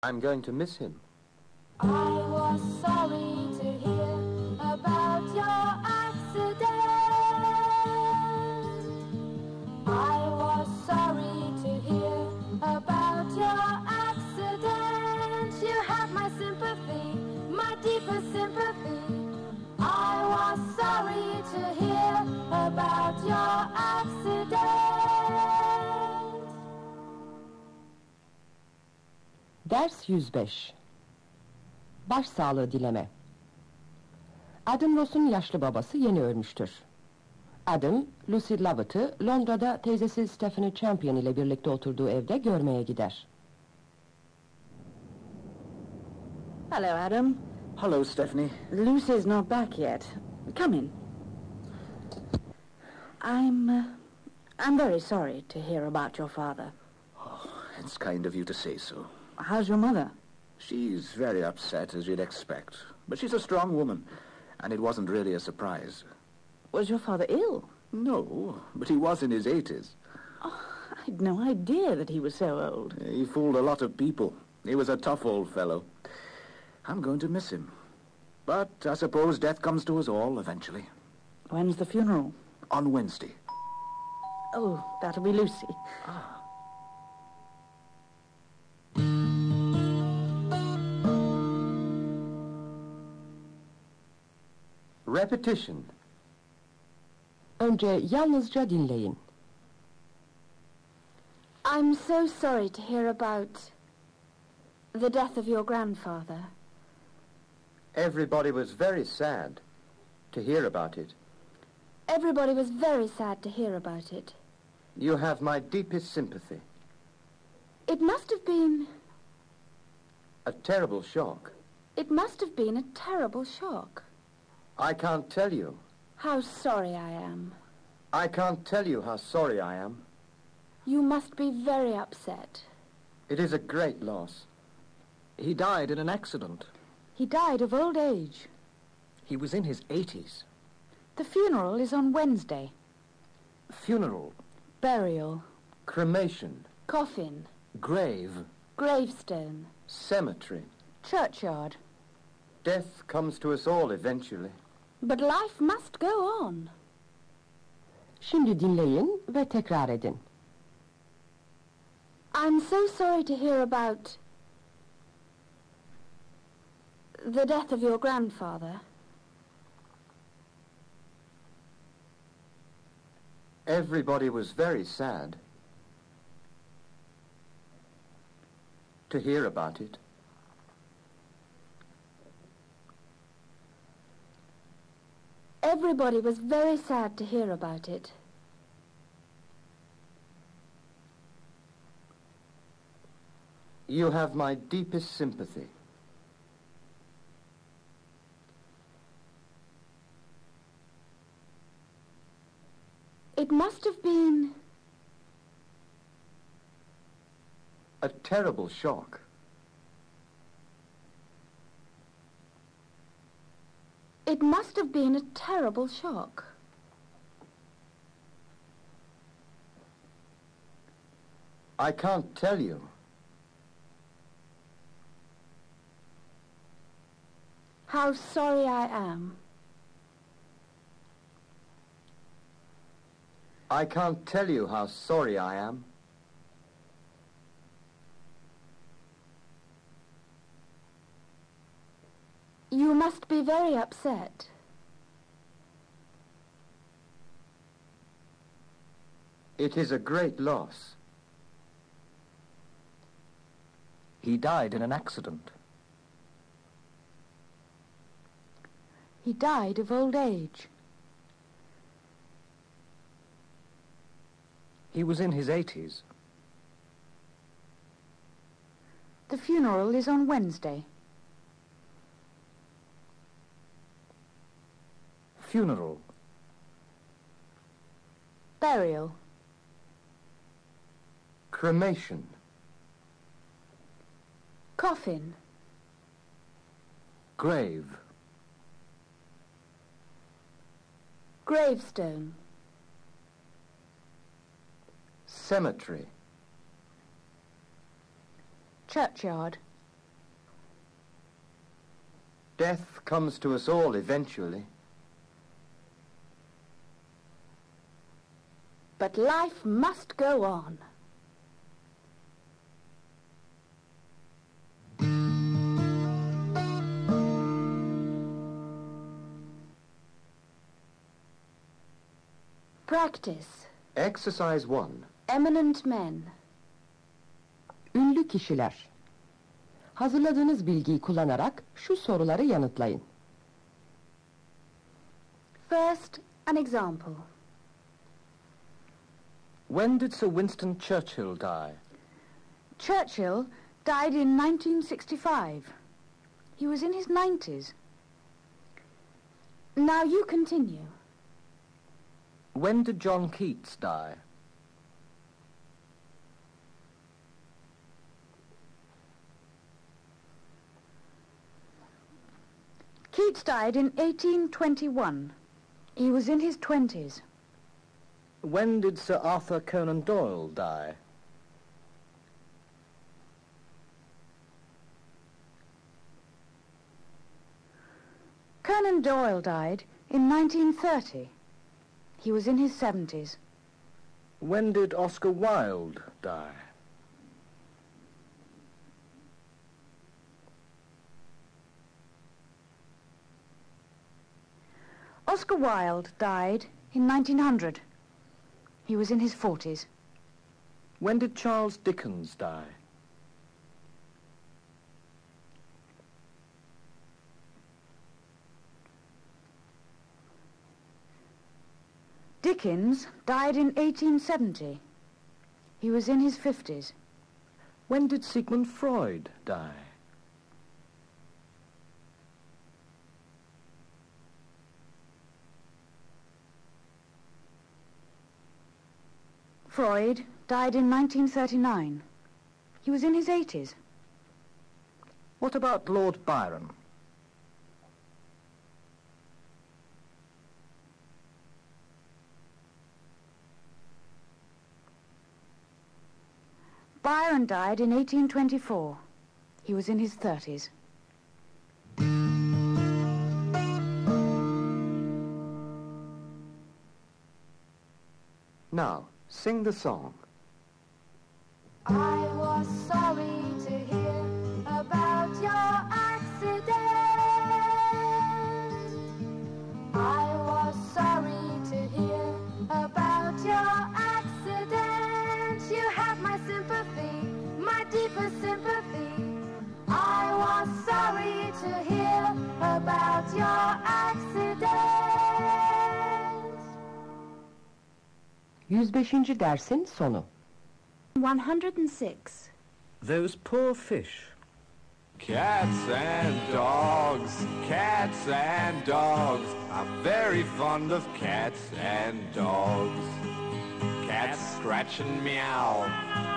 I'm going to miss him. I was sorry to hear about your accident. I was sorry to hear about your accident. You have my sympathy, my deepest sympathy. I was sorry to hear about your accident. Ders 105. Başsağlığı dileme. Adam Ross'un yaşlı babası yeni ölmüştür. Adam, Lucy Lovett'ı Londra'da teyzesi Stephanie Champion ile birlikte oturduğu evde görmeye gider. Hello, Adam. Hello, Stephanie. Lucy's not back yet. Come in. I'm very sorry to hear about your father. Oh, it's kind of you to say so. How's your mother? She's very upset, as you'd expect. But she's a strong woman, and it wasn't really a surprise. Was your father ill? No, but he was in his 80s. Oh, I'd no idea that he was so old. He fooled a lot of people. He was a tough old fellow. I'm going to miss him. But I suppose death comes to us all eventually. When's the funeral? On Wednesday. Oh, that'll be Lucy. Repetition. Önce yalnızca dinleyin. I'm so sorry to hear about the death of your grandfather. Everybody was very sad to hear about it. Everybody was very sad to hear about it. You have my deepest sympathy. It must have been... A terrible shock. It must have been a terrible shock. I can't tell you. How sorry I am. I can't tell you how sorry I am. You must be very upset. It is a great loss. He died in an accident. He died of old age. He was in his 80s. The funeral is on Wednesday. Funeral. Burial. Cremation. Coffin. Grave. Gravestone. Cemetery. Churchyard. Death comes to us all eventually. But life must go on. Şimdi dinleyin ve tekrar edin. I'm so sorry to hear about the death of your grandfather. Everybody was very sad to hear about it. Everybody was very sad to hear about it. You have my deepest sympathy. It must have been A terrible shock. It must have been a terrible shock. I can't tell you. How sorry I am. I can't tell you how sorry I am. You must be very upset. It is a great loss. He died in an accident. He died of old age. He was in his 80s. The funeral is on Wednesday. Funeral. Burial. Cremation. Coffin. Grave. Gravestone. Cemetery. Churchyard. Death comes to us all eventually. But life must go on. Practice. Exercise 1. Eminent men. Ünlü kişiler. Hazırladığınız bilgiyi kullanarak şu soruları yanıtlayın. First, an example. When did Sir Winston Churchill die? Churchill died in 1965. He was in his 90s. Now you continue. When did John Keats die? Keats died in 1821. He was in his 20s. When did Sir Arthur Conan Doyle die? Conan Doyle died in 1930. He was in his 70s. When did Oscar Wilde die? Oscar Wilde died in 1900. He was in his 40s. When did Charles Dickens die? Dickens died in 1870. He was in his 50s. When did Sigmund Freud die? Freud died in 1939. He was in his 80s. What about Lord Byron? Byron died in 1824. He was in his 30s. Now, sing the song. I was sorry to hear about your accident. I was sorry to hear about your accident. You have my sympathy, my deepest sympathy. I was sorry to hear about your accident. 105. dersin sonu. 106. Those poor fish. Cats and dogs, cats and dogs. I'm very fond of cats and dogs. Cats scratch and meow,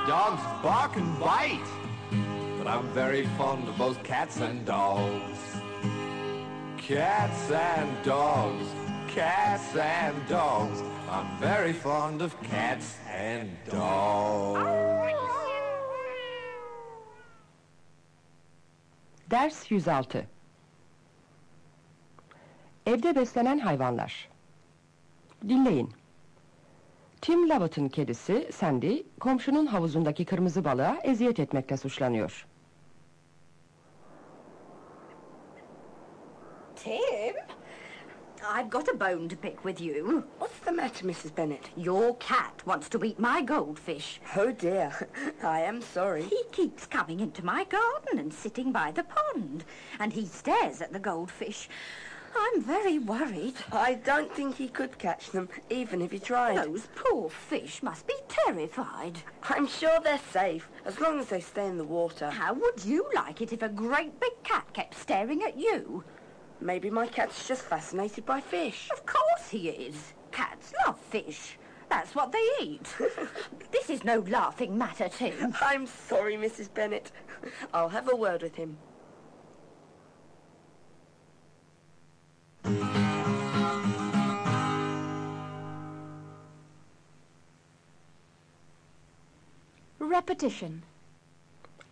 dogs bark and bite. But I'm very fond of both cats and dogs. Cats and dogs, cats and dogs. I'm very fond of cats and dogs. Ders 106. Evde beslenen hayvanlar. Dinleyin. Tim Lovett'ın kedisi Sandy, komşunun havuzundaki kırmızı balığa eziyet etmekle suçlanıyor. Tim? I've got a bone to pick with you. What's the matter, Mrs. Bennet? Your cat wants to eat my goldfish. Oh dear, I am sorry. He keeps coming into my garden and sitting by the pond, and he stares at the goldfish. I'm very worried. I don't think he could catch them, even if he tried. Those poor fish must be terrified. I'm sure they're safe, as long as they stay in the water. How would you like it if a great big cat kept staring at you? Maybe my cat's just fascinated by fish. Of course he is. Cats love fish. That's what they eat. This is no laughing matter, Tim. I'm sorry, Mrs. Bennet. I'll have a word with him. Repetition.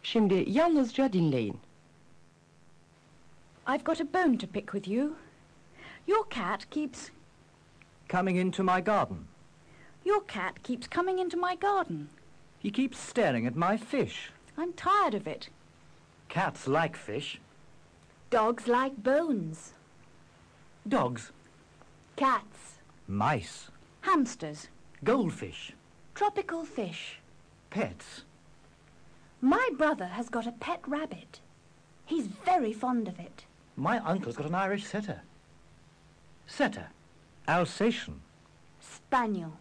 Şimdi yalnızca dinleyin. I've got a bone to pick with you. Your cat keeps... Coming into my garden. Your cat keeps coming into my garden. He keeps staring at my fish. I'm tired of it. Cats like fish. Dogs like bones. Dogs. Cats. Mice. Hamsters. Goldfish. Tropical fish. Pets. My brother has got a pet rabbit. He's very fond of it. My uncle's got an Irish setter. Setter. Alsatian. Spaniel.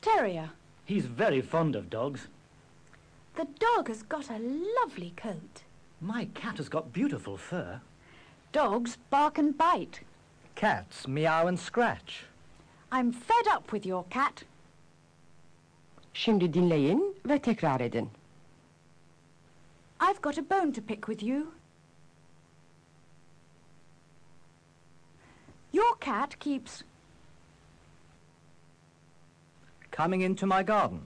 Terrier. He's very fond of dogs. The dog has got a lovely coat. My cat has got beautiful fur. Dogs bark and bite. Cats meow and scratch. I'm fed up with your cat. Şimdi dinleyin ve tekrar edin. I've got a bone to pick with you. Your cat keeps... Coming into my garden.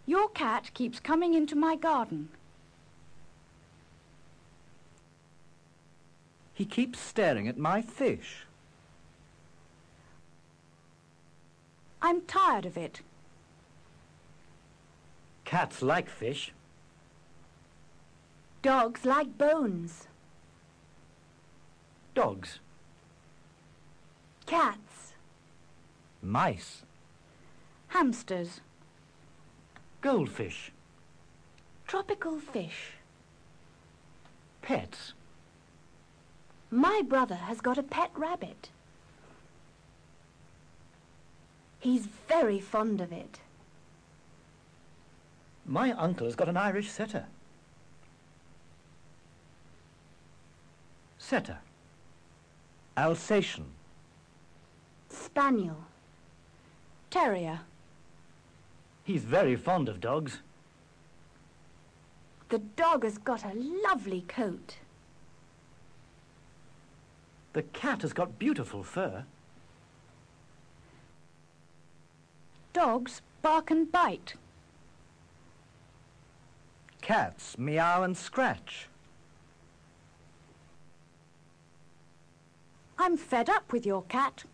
Your cat keeps coming into my garden. He keeps staring at my fish. I'm tired of it. Cats like fish. Dogs like bones. Dogs. Cats. Mice. Hamsters. Goldfish. Tropical fish. Pets. My brother has got a pet rabbit. He's very fond of it. My uncle has got an Irish setter. Setter. Alsatian. Spaniel. Terrier. He's very fond of dogs. The dog has got a lovely coat. The cat has got beautiful fur. Dogs bark and bite. Cats meow and scratch. I'm fed up with your cat.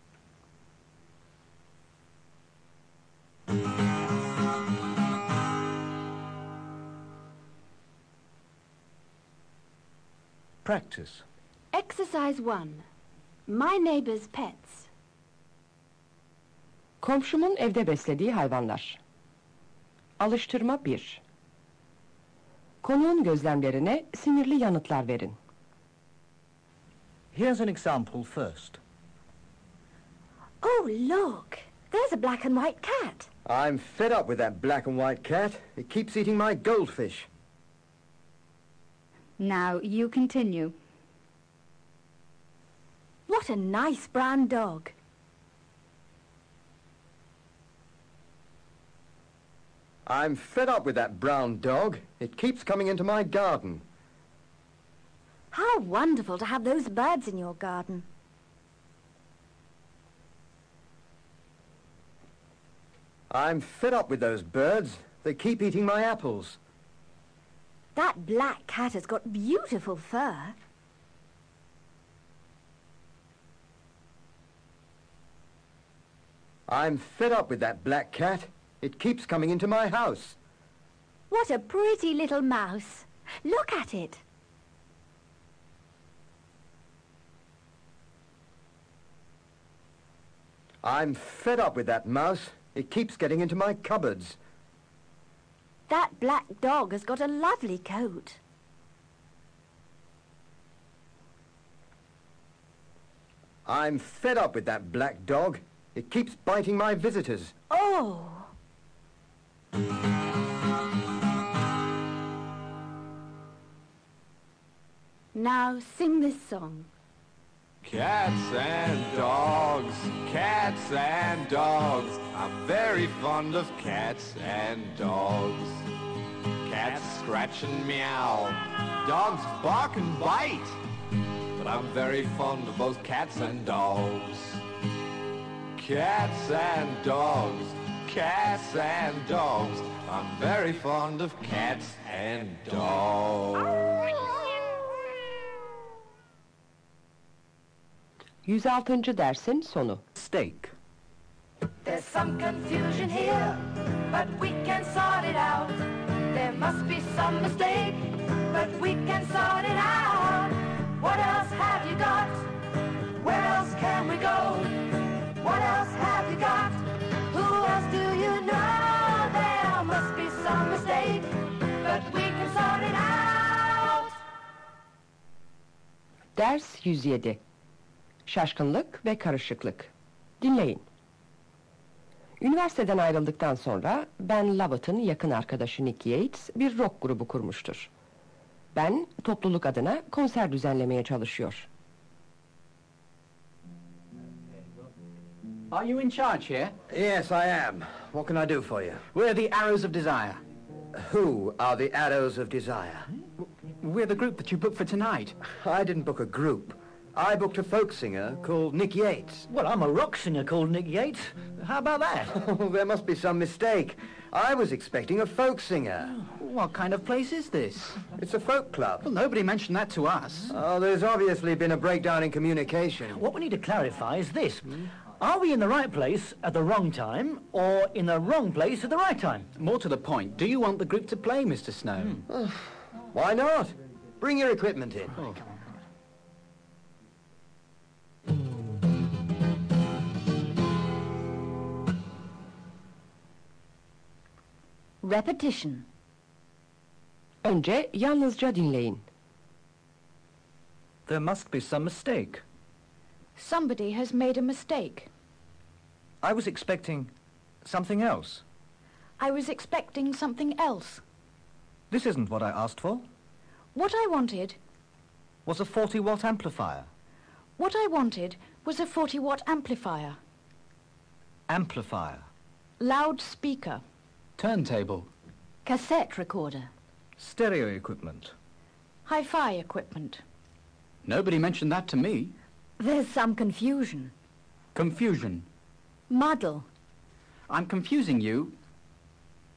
Practice. Exercise 1. My neighbour's pets. Komşumun evde beslediği hayvanlar. Alıştırma 1. Konuğun gözlemlerine sinirli yanıtlar verin. Here's an example first. Oh, look! There's a black and white cat. I'm fed up with that black and white cat. It keeps eating my goldfish. Now, you continue. What a nice brown dog. I'm fed up with that brown dog. It keeps coming into my garden. How wonderful to have those birds in your garden. I'm fed up with those birds. They keep eating my apples. That black cat has got beautiful fur. I'm fed up with that black cat. It keeps coming into my house. What a pretty little mouse. Look at it. I'm fed up with that mouse. It keeps getting into my cupboards. That black dog has got a lovely coat. I'm fed up with that black dog. It keeps biting my visitors. Oh! Now sing this song. Cats and dogs, cats and dogs. I'm very fond of cats and dogs. Cats scratch and meow, dogs bark and bite. But I'm very fond of both cats and dogs. Cats and dogs, cats and dogs. I'm very fond of cats and dogs. 106. dersin sonu. Steak. There's some confusion here, but we can sort it out. There must be some mistake, but we can sort it out. What else have you got? Where else can we go? What else have you got? Who else do you know? There must be some mistake, but we can sort it out. Ders 107. Şaşkınlık ve karışıklık. Dinleyin. Üniversiteden ayrıldıktan sonra Ben Lovett'ın yakın arkadaşı Nick Yates bir rock grubu kurmuştur. Ben topluluk adına konser düzenlemeye çalışıyor. Are you in charge here? Yes, I am. What can I do for you? We're the Arrows of Desire. Who are the Arrows of Desire? We're the group that you booked for tonight. I didn't book a group. I booked a folk singer called Nick Yates. Well, I'm a rock singer called Nick Yates. How about that? Oh, there must be some mistake. I was expecting a folk singer. What kind of place is this? It's a folk club. Well, nobody mentioned that to us. Oh, there's obviously been a breakdown in communication. What we need to clarify is this. Are we in the right place at the wrong time, or in the wrong place at the right time? More to the point, do you want the group to play, Mr. Snow? Why not? Bring your equipment in. Oh. Repetition. Önce yalnızca dinleyin. There must be some mistake. Somebody has made a mistake. I was expecting something else. I was expecting something else. This isn't what I asked for. What I wanted... Was a 40-watt amplifier. What I wanted was a 40-watt amplifier. Amplifier. Loudspeaker. Turntable. Cassette recorder. Stereo equipment. Hi-fi equipment. Nobody mentioned that to me. There's some confusion. Confusion. Muddle. I'm confusing you.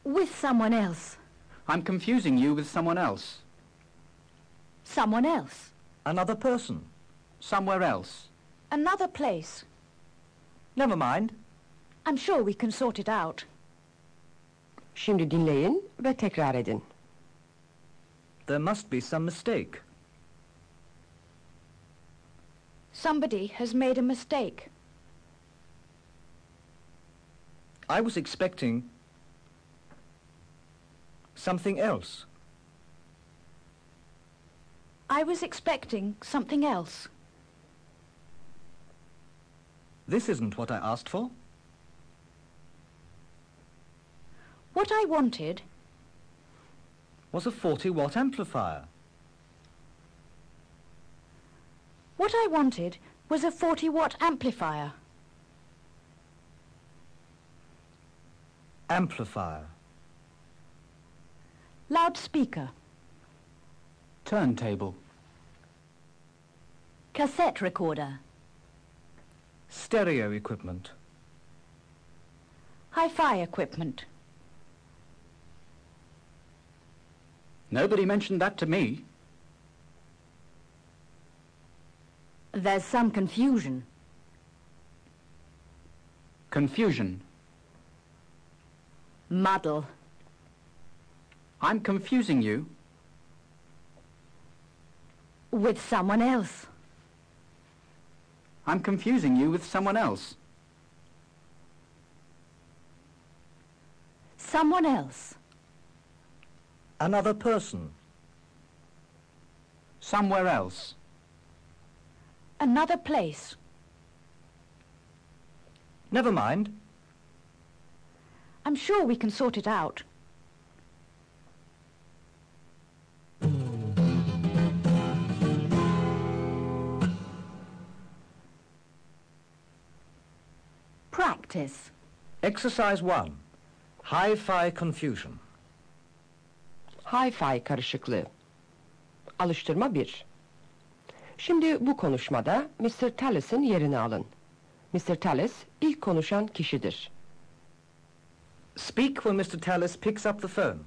With someone else. I'm confusing you with someone else. Someone else. Another person. Somewhere else. Another place. Never mind. I'm sure we can sort it out. Şimdi dinleyin ve tekrar edin. There must be some mistake. Somebody has made a mistake. I was expecting something else. I was expecting something else. This isn't what I asked for. What I wanted... Was a 40-watt amplifier. What I wanted was a 40-watt amplifier. Amplifier. Loudspeaker. Turntable. Cassette recorder. Stereo equipment. Hi-fi equipment. Nobody mentioned that to me. There's some confusion. Confusion. Muddle. I'm confusing you. With someone else. I'm confusing you with someone else. Someone else. Another person. Somewhere else. Another place. Never mind. I'm sure we can sort it out. Practice. Exercise 1. Hi-fi confusion. Hi-fi karışıklığı. Alıştırma 1. Şimdi bu konuşmada Mr. Tallis'in yerini alın. Mr. Tallis ilk konuşan kişidir. Speak when Mr. Tallis picks up the phone.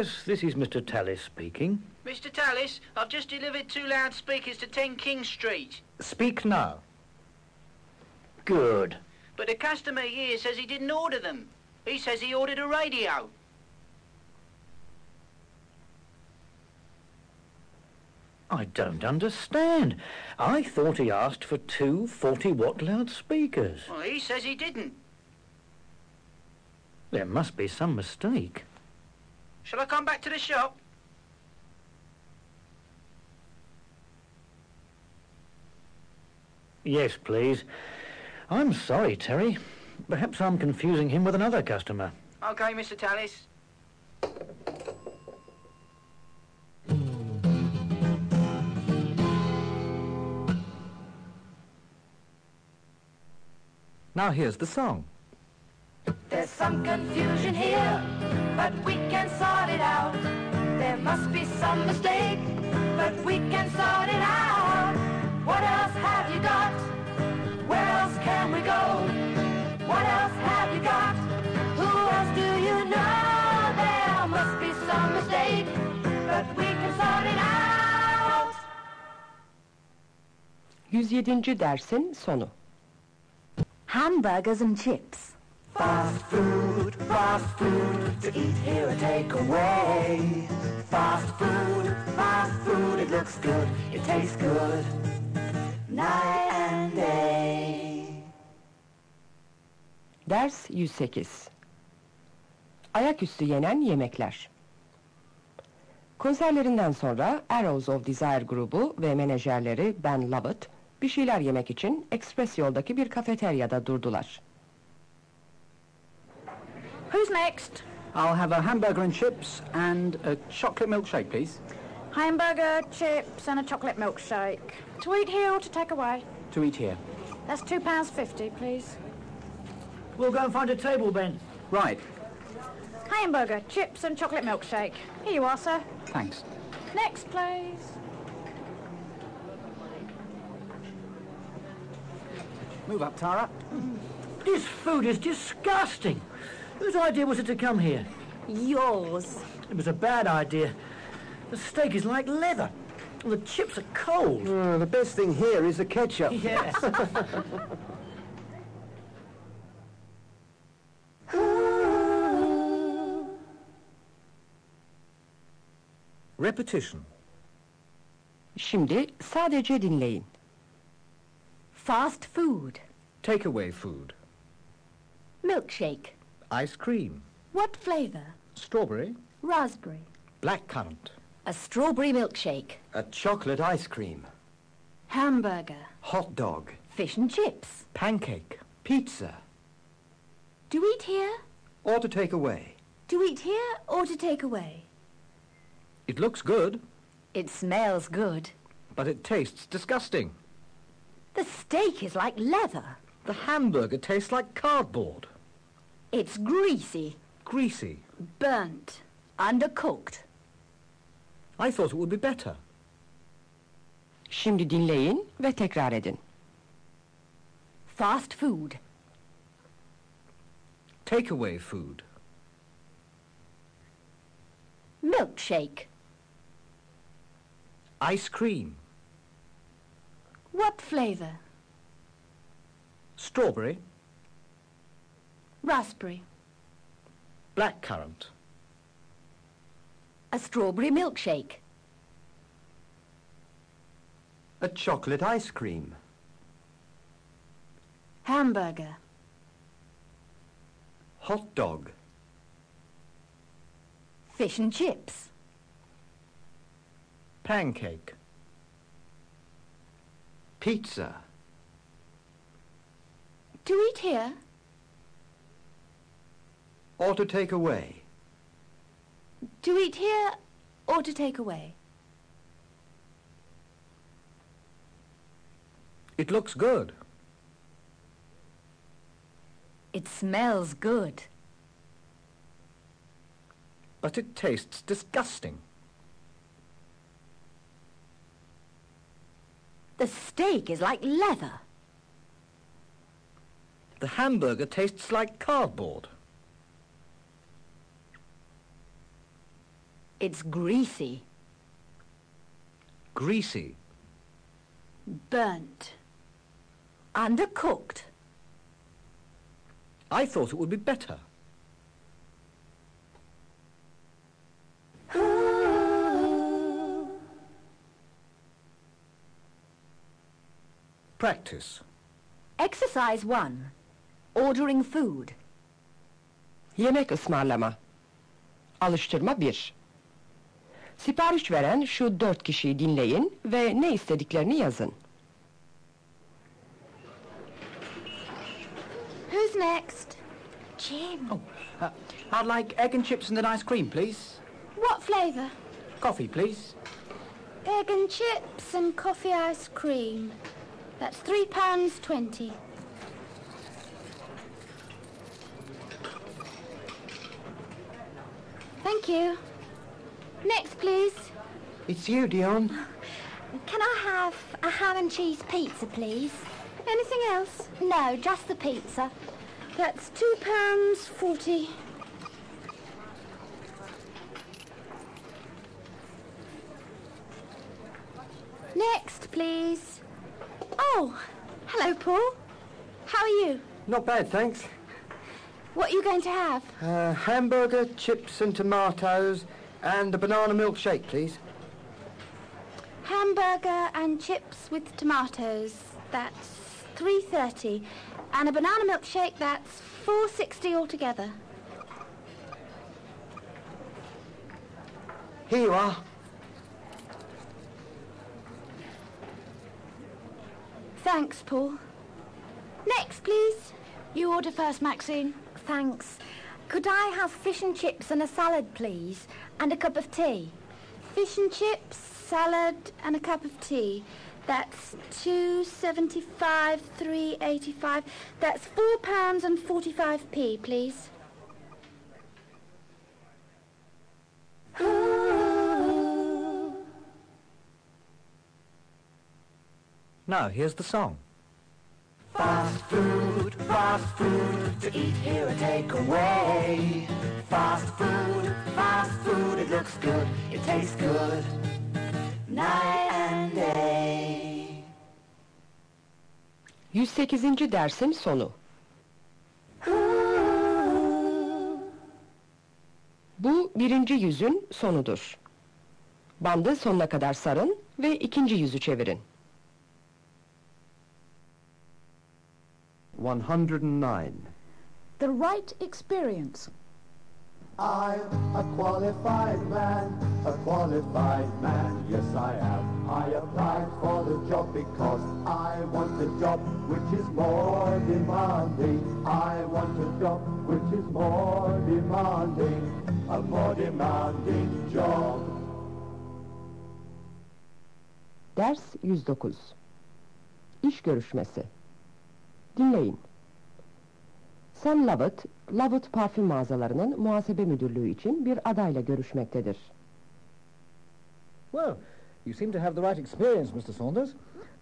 Yes, this is Mr. Tallis speaking. Mr. Tallis, I've just delivered 2 loudspeakers to 10 King Street. Speak now. Good. But the customer here says he didn't order them. He says he ordered a radio. I don't understand. I thought he asked for 2 40-watt loudspeakers. Well, he says he didn't. There must be some mistake. Shall I come back to the shop? Yes, please. I'm sorry, Terry. Perhaps I'm confusing him with another customer. OK, Mr. Tallis. Now here's the song. There's some confusion here, but we can sort it out. There must be some mistake, but we can sort it out. What else have you got? Where else can we go? What else have you got? Who else do you know? There must be some mistake, but we can sort it out. 107. dersin sonu. Hamburgers and chips. Fast food to eat here or take away. Fast food, it looks good, it tastes good, night and day. Ders 108. Ayaküstü yenen yemekler. Konserlerinden sonra Arrows of Desire grubu ve menajerleri Ben Lovett bir şeyler yemek için ekspres yoldaki bir kafeteryada durdular. Who's next? I'll have a hamburger and chips and a chocolate milkshake, please. Hamburger, chips and a chocolate milkshake. To eat here or to take away? To eat here. That's £2.50, please. We'll go and find a table, Ben. Right. Hamburger, chips and chocolate milkshake. Here you are, sir. Thanks. Next, please. Move up, Tara. This food is disgusting. Whose idea was it to come here? Yours. It was a bad idea. The steak is like leather. And the chips are cold. The best thing here is the ketchup. Yes. Repetition. Şimdi sadece dinleyin. Fast food. Takeaway food. Milkshake. Ice cream. What flavour? Strawberry. Raspberry. Blackcurrant. A strawberry milkshake. A chocolate ice cream. Hamburger. Hot dog. Fish and chips. Pancake. Pizza. To eat here? Or to take away. To eat here or to take away? It looks good, It smells good. but it tastes disgusting. The steak is like leather. The hamburger tastes like cardboard. It's greasy, Greasy. burnt, undercooked. I thought it would be better. Şimdi dinleyin ve tekrar edin. Fast food. Takeaway food. Milkshake. Ice cream. What flavour? Strawberry. Raspberry. Blackcurrant. A strawberry milkshake. A chocolate ice cream. Hamburger. Hot dog. Fish and chips. Pancake. Pizza. To eat here? Or to take away. To eat here or to take away? It looks good. It smells good. But it tastes disgusting. The steak is like leather. The hamburger tastes like cardboard. It's greasy. Greasy. Burnt. Undercooked. I thought it would be better. Practice. Exercise 1. Ordering food. Yemek ısmarlama. Alıştırma 1. Sipariş veren şu 4 kişiyi dinleyin ve ne istediklerini yazın. Who's next? Jim. I'd like egg and chips and an ice cream, please. What flavour? Coffee, please. Egg and chips and coffee ice cream. That's £3.20. Thank you. Next, please. It's you, Dion. Can I have a ham and cheese pizza, please? Anything else? No, just the pizza. That's £2.40. Next, please. Oh, hello, Paul. How are you? Not bad, thanks. What are you going to have? Hamburger, chips and tomatoes, and a banana milkshake, please. Hamburger and chips with tomatoes. That's £3.30. And a banana milkshake, that's £4.60 altogether. Here you are. Thanks, Paul. Next, please. You order first, Maxine. Thanks. Could I have fish and chips and a salad, please? And a cup of tea? Fish and chips, salad and a cup of tea. That's £2.75, £3.85. That's £4.45, please. Now, here's the song. Fast food, to eat here or take away. Fast food, it looks good, it tastes good, night and day. 108. dersin sonu. Bu birinci yüzün sonudur. Bandı sonuna kadar sarın ve ikinci yüzü çevirin. 109. The right experience. I'm a qualified man, yes I am. I applied for the job because I want a job which is more demanding. I want a job which is more demanding, a more demanding job. Ders 109. İş görüşmesi. Dinleyin. Sam Lovett, Lovett parfüm mağazalarının muhasebe müdürlüğü için bir adayla görüşmektedir. Well, you seem to have the right experience, Mr. Saunders,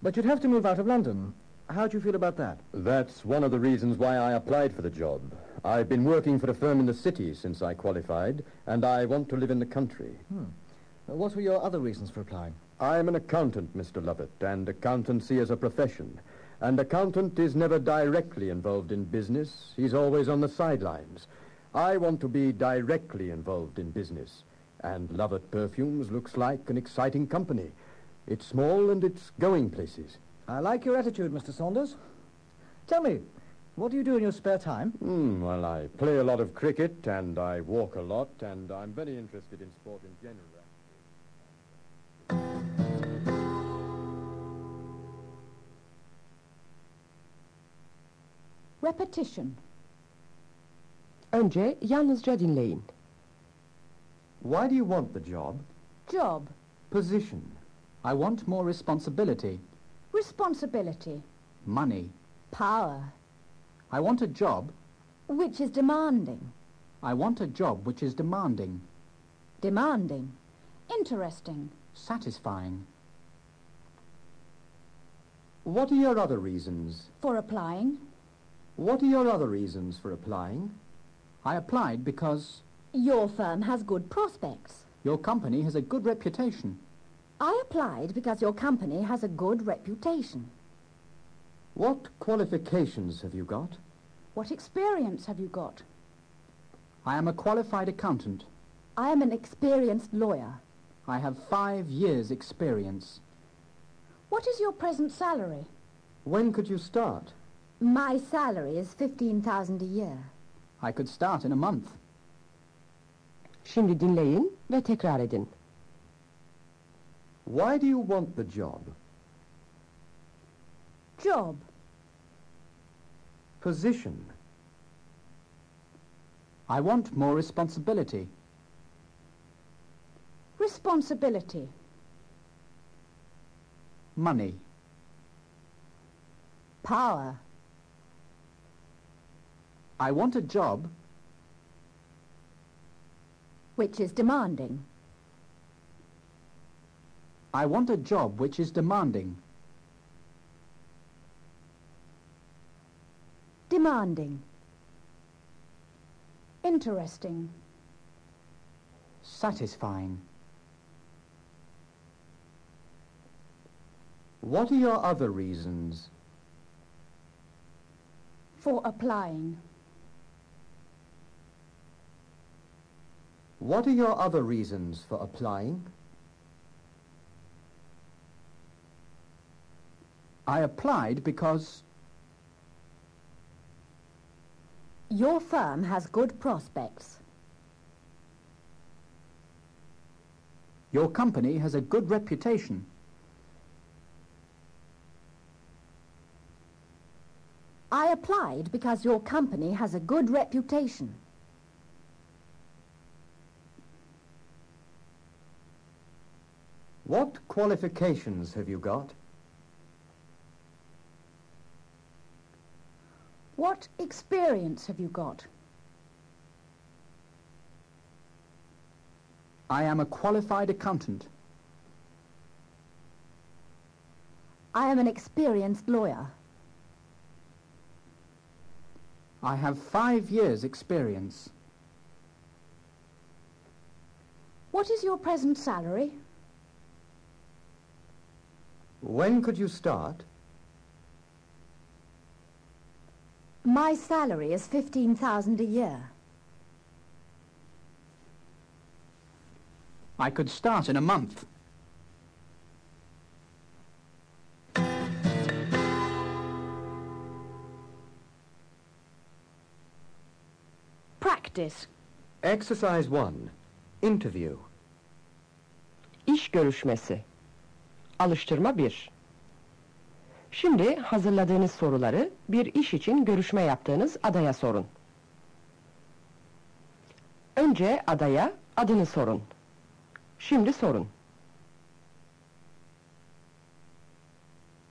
but you'd have to move out of London. How do you feel about that? That's one of the reasons why I applied for the job. I've been working for a firm in the city since I qualified, and I want to live in the country. What were your other reasons for applying? I'm an accountant, Mr. Lovett, and accountancy is a profession. An accountant is never directly involved in business. He's always on the sidelines. I want to be directly involved in business. And Lovett Perfumes looks like an exciting company. It's small and it's going places. I like your attitude, Mr. Saunders. Tell me, what do you do in your spare time? Well, I play a lot of cricket and I walk a lot and I'm very interested in sport in general. Repetition. Önce yalnızca dinleyin. Why do you want the job? Job. Position. I want more responsibility. Responsibility. Money. Power. I want a job. Which is demanding. I want a job which is demanding. Demanding. Interesting. Satisfying. What are your other reasons? For applying. What are your other reasons for applying? I applied because... Your firm has good prospects. Your company has a good reputation. I applied because your company has a good reputation. What qualifications have you got? What experience have you got? I am a qualified accountant. I am an experienced lawyer. I have 5 years' experience. What is your present salary? When could you start? My salary is 15,000 a year. I could start in a month. Şimdi dinleyin ve tekrar edin. Why do you want the job? Job. Position. I want more responsibility. Responsibility. Money. Power. I want a job which is demanding. I want a job which is demanding. Demanding. Interesting. Satisfying. What are your other reasons? For applying. What are your other reasons for applying? I applied because your firm has good prospects. Your company has a good reputation. I applied because your company has a good reputation. What qualifications have you got? What experience have you got? I am a qualified accountant. I am an experienced lawyer. I have 5 years' experience. What is your present salary? When could you start? My salary is 15,000 a year. I could start in a month. Practice. Exercise 1. Interview. İş görüşmesi. Alıştırma 1. Şimdi hazırladığınız soruları bir iş için görüşme yaptığınız adaya sorun. Önce adaya adını sorun. Şimdi sorun.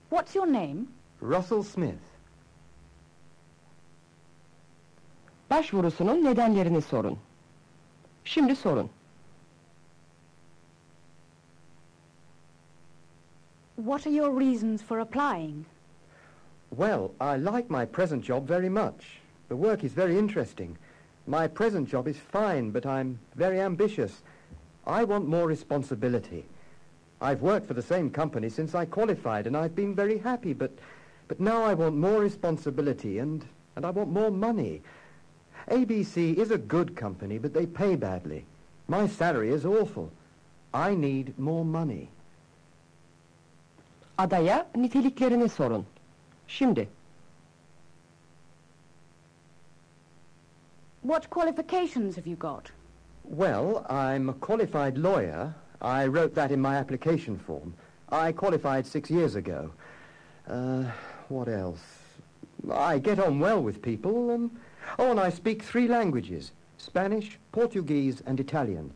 What's your name? Russell Smith. Başvurusunun nedenlerini sorun. Şimdi sorun. What are your reasons for applying? Well, I like my present job very much. The work is very interesting. My present job is fine, but I'm very ambitious. I want more responsibility. I've worked for the same company since I qualified, and I've been very happy, but now I want more responsibility, and I want more money. ABC is a good company, but they pay badly. My salary is awful. I need more money. Adaya niteliklerini sorun. Şimdi. What qualifications have you got? Well, I'm a qualified lawyer. I wrote that in my application form. I qualified 6 years ago. What else? I get on well with people, and I speak 3 languages. Spanish, Portuguese, and Italian.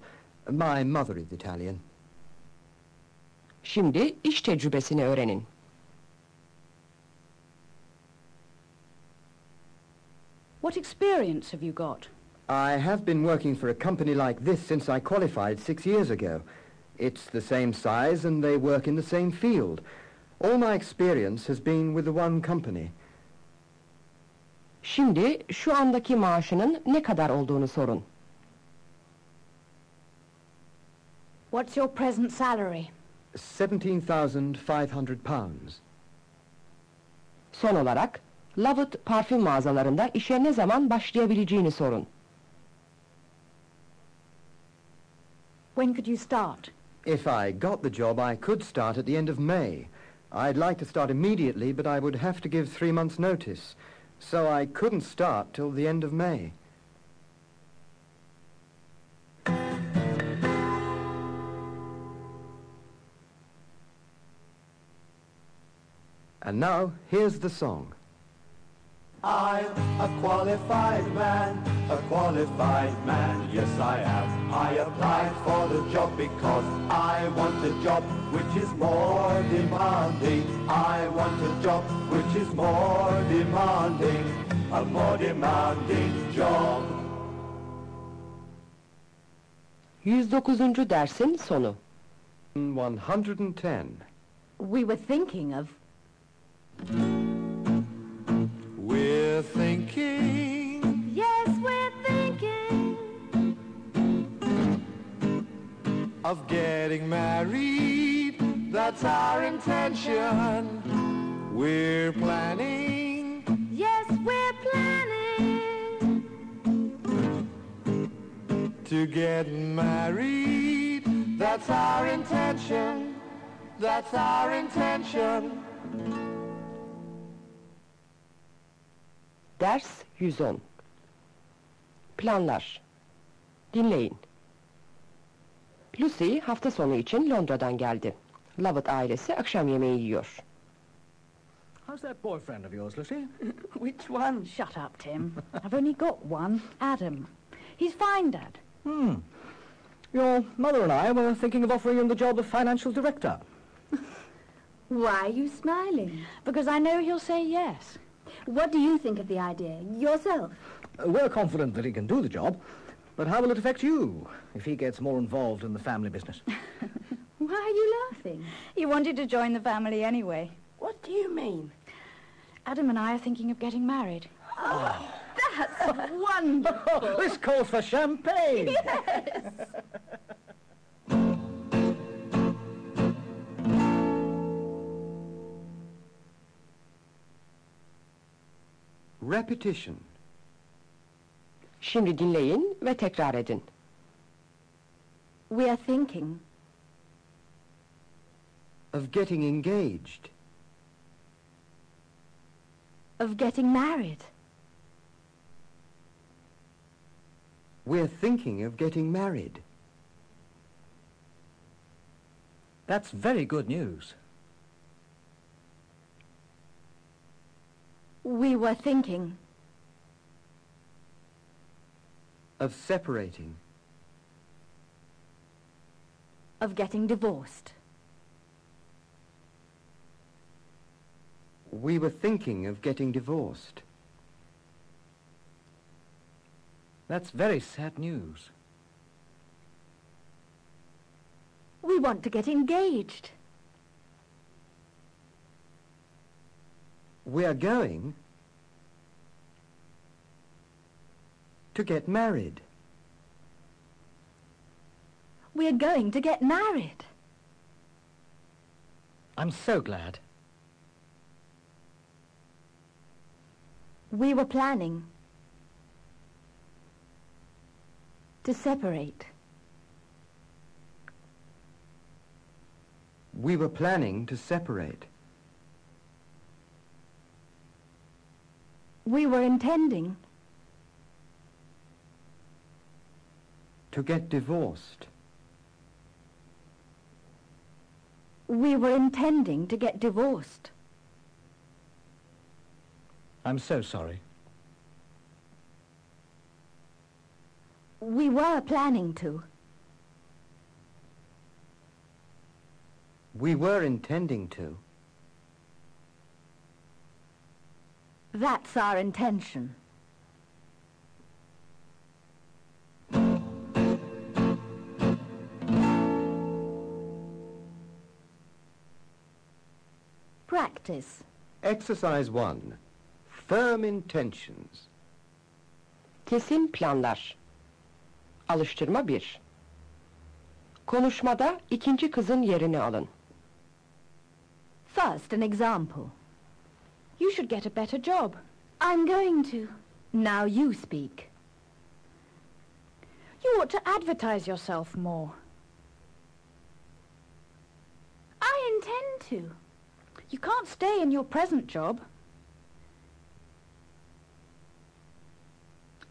My mother is Italian. Şimdi iş tecrübesini öğrenin. What experience have you got? I have been working for a company like this since I qualified 6 years ago. It's the same size and they work in the same field. All my experience has been with the one company. Şimdi şu andaki maaşının ne kadar olduğunu sorun. What's your present salary? £17,500. Son olarak, Lovett parfüm mağazalarında işe ne zaman başlayabileceğini sorun. When could you start? If I got the job, I could start at the end of May. I'd like to start immediately, but I would have to give 3 months' notice. So I couldn't start till the end of May. And now, here's the song. I'm a qualified man, yes I am. I applied for the job because I want a job which is more demanding. I want a job which is more demanding, a more demanding job. 109. dersin sonu. 110. We were thinking of... We're thinking. Yes, we're thinking Of getting married. That's our intention. We're planning. Yes, we're planning To get married. That's our intention. That's our intention. Ders 110. Planlar. Dinleyin. Lucy hafta sonu için Londra'dan geldi. Lovett ailesi akşam yemeği yiyor. How's that boyfriend of yours, Lucy? Which one? Shut up, Tim. I've only got one, Adam. He's fine, Dad. Your mother and I were thinking of offering him the job of financial director. Why are you smiling? Because I know he'll say yes. What do you think of the idea, yourself? We're confident that he can do the job, but how will it affect you if he gets more involved in the family business? Why are you laughing? He wanted to join the family anyway. What do you mean? Adam and I are thinking of getting married. Oh, that's wonderful! This calls for champagne! Yes! Repetition. Şimdi dinleyin ve tekrar edin. We are thinking Of getting engaged. of getting married. We're thinking of getting married. That's very good news. We were thinking Of separating. of getting divorced. We were thinking of getting divorced. That's very sad news. We want to get engaged. We're going to get married. We are going to get married. I'm so glad. We were planning to separate. We were planning to separate. We were intending To get divorced. We were intending to get divorced. I'm so sorry. We were planning to. We were intending to. That's our intention. Practice. Exercise 1. Firm intentions. Kesin planlar. Alıştırma 1. Konuşmada ikinci kızın yerini alın. First, an example. You should get a better job. I'm going to. Now you speak. You ought to advertise yourself more. I intend to. You can't stay in your present job.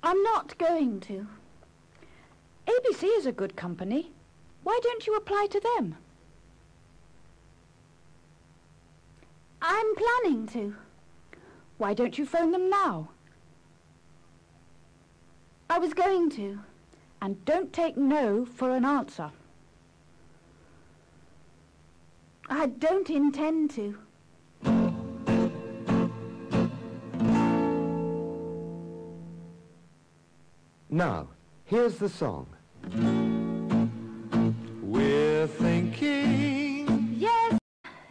I'm not going to. ABC is a good company. Why don't you apply to them? I'm planning to. Why don't you phone them now? I was going to. And don't take no for an answer. I don't intend to. Now, here's the song. We're thinking... Yes,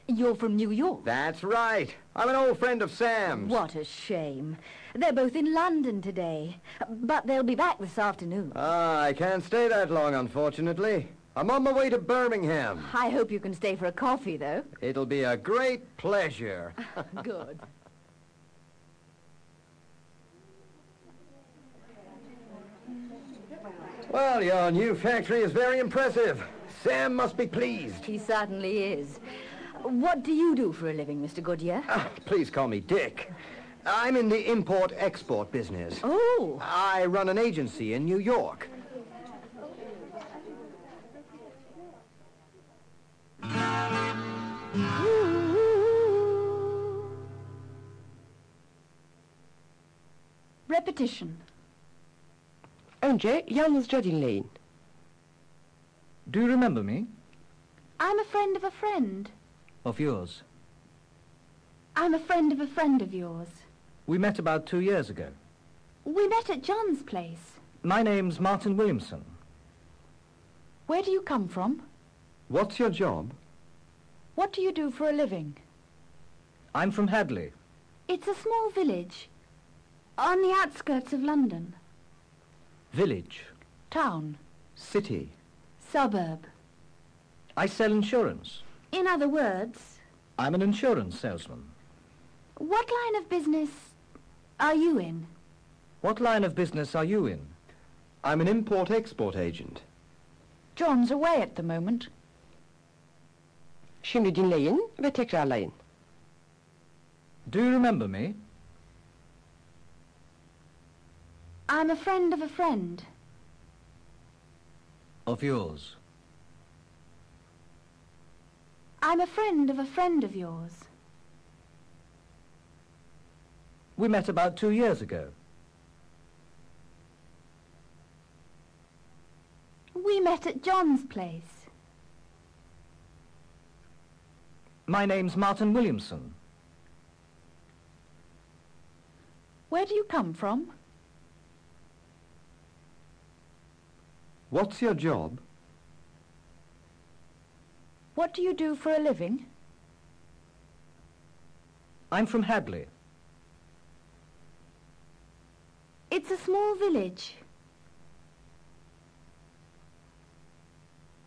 you're from New York. That's right. I'm an old friend of Sam's. What a shame. They're both in London today, but they'll be back this afternoon. Ah, I can't stay that long, unfortunately. I'm on my way to Birmingham. I hope you can stay for a coffee, though. It'll be a great pleasure. Good. Well, your new factory is very impressive. Sam must be pleased. He certainly is. What do you do for a living, Mr. Goodyear? Please call me Dick. I'm in the import-export business. Oh! I run an agency in New York. Repetition. Önce yalnızca dinleyin. Do you remember me? I'm a friend of a friend. Of yours. I'm a friend of a friend of yours. We met about 2 years ago. We met at John's place. My name's Martin Williamson. Where do you come from? What's your job? What do you do for a living? I'm from Hadley. It's a small village on the outskirts of London. Village. Town. City. Suburb. I sell insurance. In other words, I'm an insurance salesman. what line of business are you in? What line of business are you in? I'm an import-export agent. John's away at the moment. Şimdi dinleyin ve tekrarlayın. Do you remember me? I'm a friend of a friend. Of yours. I'm a friend of a friend of yours. We met about 2 years ago. We met at John's place. My name's Martin Williamson. Where do you come from? What's your job? What do you do for a living? I'm from Hadley. It's a small village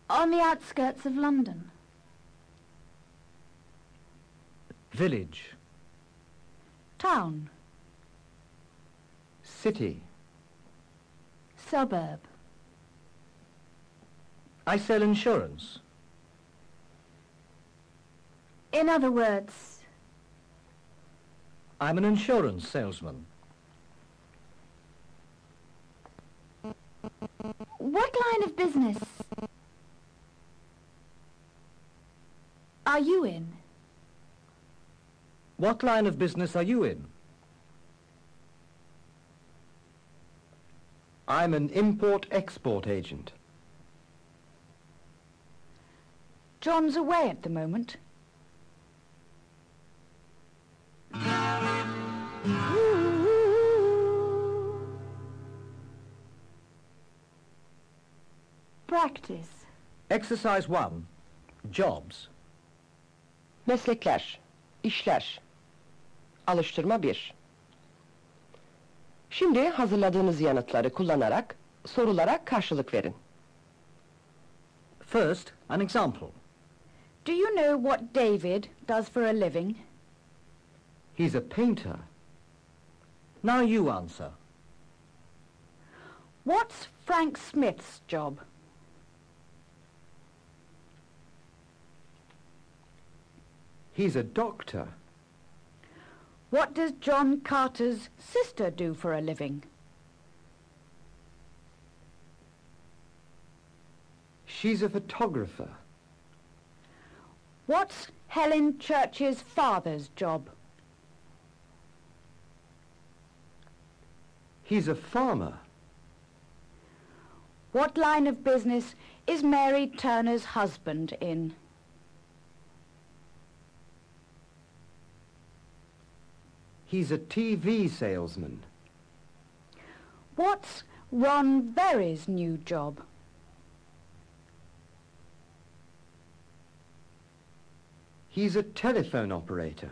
on the outskirts of London. Village. Town. City. Suburb. I sell insurance. In other words, I'm an insurance salesman. what line of business are you in? What line of business are you in? I'm an import-export agent. John's away at the moment. Practice. Exercise 1. Jobs. Meslekler, işler. Alıştırma 1. Şimdi hazırladığınız yanıtları kullanarak sorulara karşılık verin. First, an example. Do you know what David does for a living? He's a painter. Now you answer. What's Frank Smith's job? He's a doctor. What does John Carter's sister do for a living? She's a photographer. What's Helen Church's father's job? He's a farmer. What line of business is Mary Turner's husband in? He's a TV salesman. What's Ron Berry's new job? He's a telephone operator.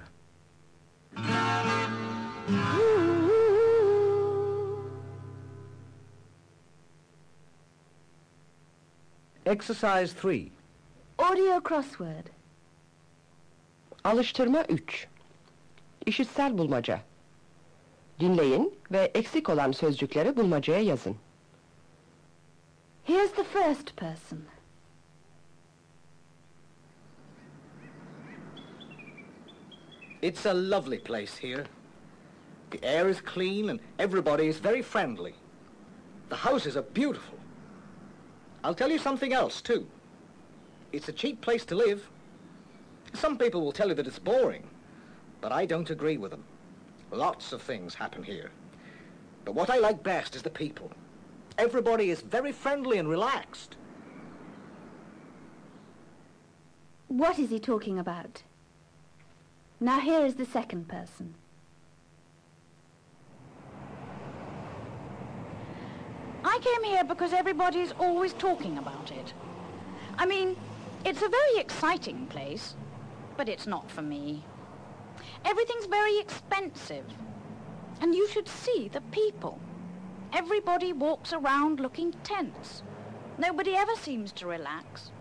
Exercise 3. Audio crossword. Alıştırma 3. İşitsel bulmaca. Dinleyin ve eksik olan sözcükleri bulmacaya yazın. Here's the first person. It's a lovely place here. The air is clean and everybody is very friendly. The houses are beautiful. I'll tell you something else, too. It's a cheap place to live. Some people will tell you that it's boring, but I don't agree with them. Lots of things happen here. But what I like best is the people. Everybody is very friendly and relaxed. What is he talking about? Now here is the second person. I came here because everybody's always talking about it. I mean, it's a very exciting place, but it's not for me. Everything's very expensive. And you should see the people. Everybody walks around looking tense. Nobody ever seems to relax.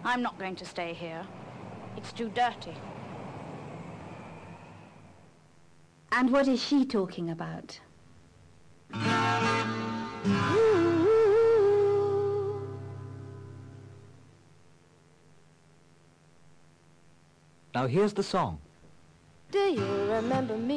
I'm not going to stay here. It's too dirty. And what is she talking about? Now here's the song. Do you remember me?